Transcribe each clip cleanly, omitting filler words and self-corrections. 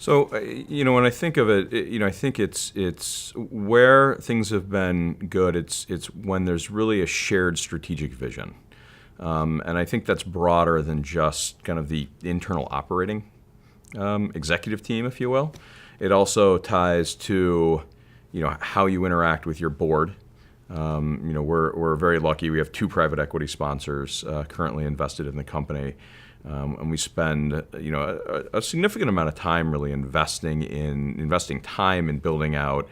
So, when I think of it, I think it's where things have been good. It's when there's really a shared strategic vision, and I think that's broader than just kind of the internal operating executive team, if you will. It also ties to, how you interact with your board. We're very lucky. We have 2 private equity sponsors currently invested in the company. And we spend, a significant amount of time really investing time in building out,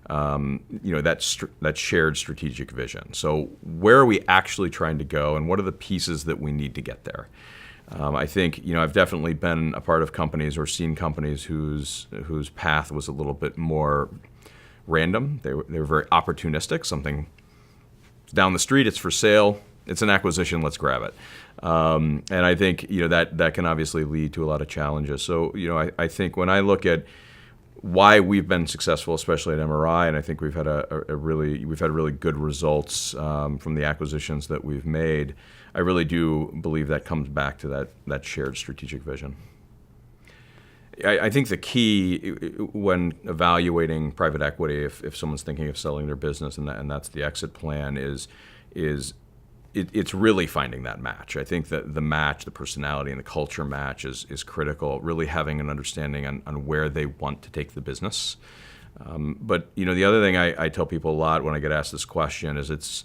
that shared strategic vision. So where are we actually trying to go, and what are the pieces that we need to get there? I think, I've definitely been a part of companies or seen companies whose path was a little bit more random. They were very opportunistic. Something down the street, it's for sale. It's an acquisition. Let's grab it. And I think that can obviously lead to a lot of challenges. So I think when I look at why we've been successful, especially at MRI, and I think we've had really good results from the acquisitions that we've made. I really do believe that comes back to that shared strategic vision. I think the key when evaluating private equity, if someone's thinking of selling their business and that's the exit plan, is it's really finding that match. I think that the match, the personality and the culture match is critical, really having an understanding on where they want to take the business. But the other thing I tell people a lot when I get asked this question is it's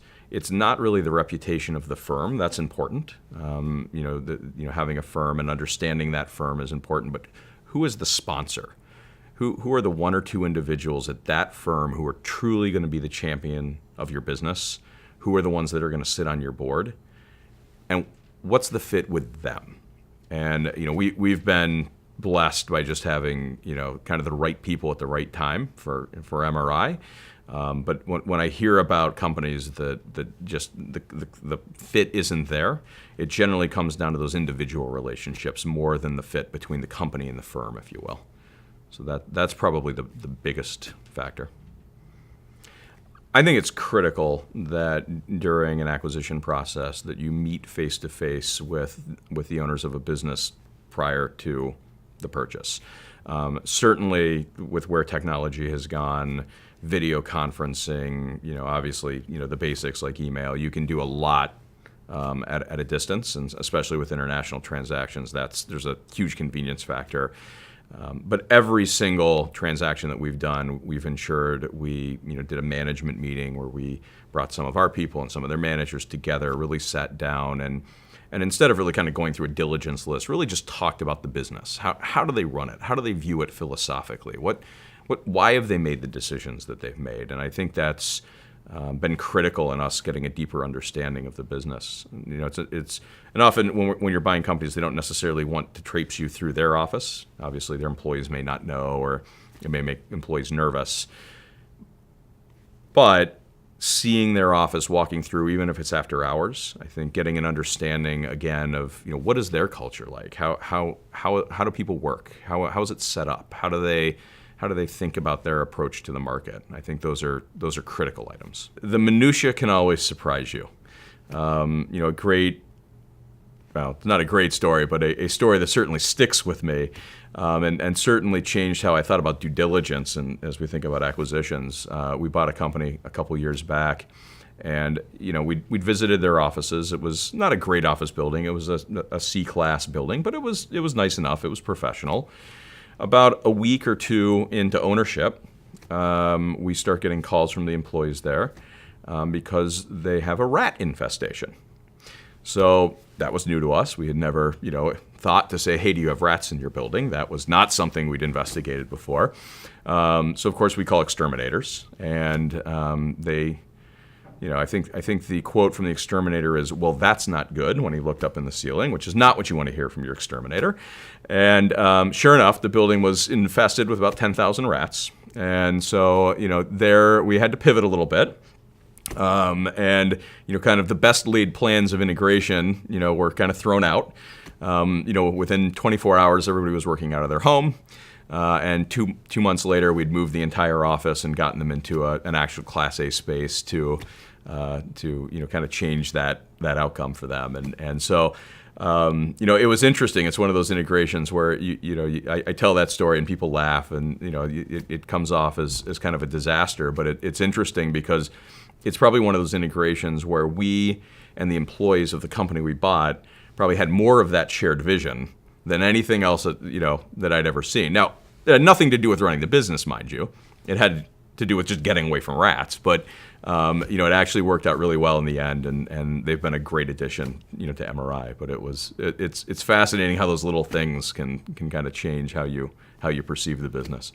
not really the reputation of the firm that's important. Having a firm and understanding that firm is important, but who is the sponsor? Who are the 1 or 2 individuals at that firm who are truly going to be the champion of your business? Who are the ones that are going to sit on your board? And what's the fit with them? And we've been blessed by just having kind of the right people at the right time for MRI. But when I hear about companies that just the fit isn't there, it generally comes down to those individual relationships more than the fit between the company and the firm, if you will. So that's probably the biggest factor. I think it's critical that during an acquisition process that you meet face-to-face with the owners of a business prior to the purchase. Certainly with where technology has gone, video conferencing, obviously, the basics like email, you can do a lot at a distance, and especially with international transactions, there's a huge convenience factor. But every single transaction that we've done, we've ensured we did a management meeting where we brought some of our people and some of their managers together, really sat down and instead of really kind of going through a diligence list, really just talked about the business. How do they run it? How do they view it philosophically? Why have they made the decisions that they've made? And I think that's been critical in us getting a deeper understanding of the business. And often when you're buying companies, they don't necessarily want to traipse you through their office. Obviously, their employees may not know, or it may make employees nervous. But seeing their office, walking through, even if it's after hours, I think getting an understanding again of what is their culture like? How do people work? How is it set up? How do they think about their approach to the market? I think those are critical items. The minutia can always surprise you. It's not a great story, but a story that certainly sticks with me, and certainly changed how I thought about due diligence. And as we think about acquisitions, we bought a company a couple years back, and we'd visited their offices. It was not a great office building. It was a C-class building, but it was nice enough. It was professional. About a week or 2 into ownership, we start getting calls from the employees there because they have a rat infestation. So that was new to us. We had never, thought to say, hey, do you have rats in your building? That was not something we'd investigated before. So of course we call exterminators, and they, I think the quote from the exterminator is, well, that's not good, when he looked up in the ceiling, which is not what you want to hear from your exterminator. And sure enough, the building was infested with about 10,000 rats. And so, there we had to pivot a little bit. And kind of the best laid plans of integration, were kind of thrown out. Within 24 hours, everybody was working out of their home. And two months later, we'd moved the entire office and gotten them into an actual Class A space to kind of change that outcome for them. And so It was interesting. It's one of those integrations where I tell that story and people laugh, and it comes off as kind of a disaster. But it's interesting because it's probably one of those integrations where we and the employees of the company we bought probably had more of that shared vision than anything else that I'd ever seen. Now, it had nothing to do with running the business, mind you. It had to do with just getting away from rats. But it actually worked out really well in the end, and they've been a great addition, to MRI. But it's fascinating how those little things can kind of change how you perceive the business.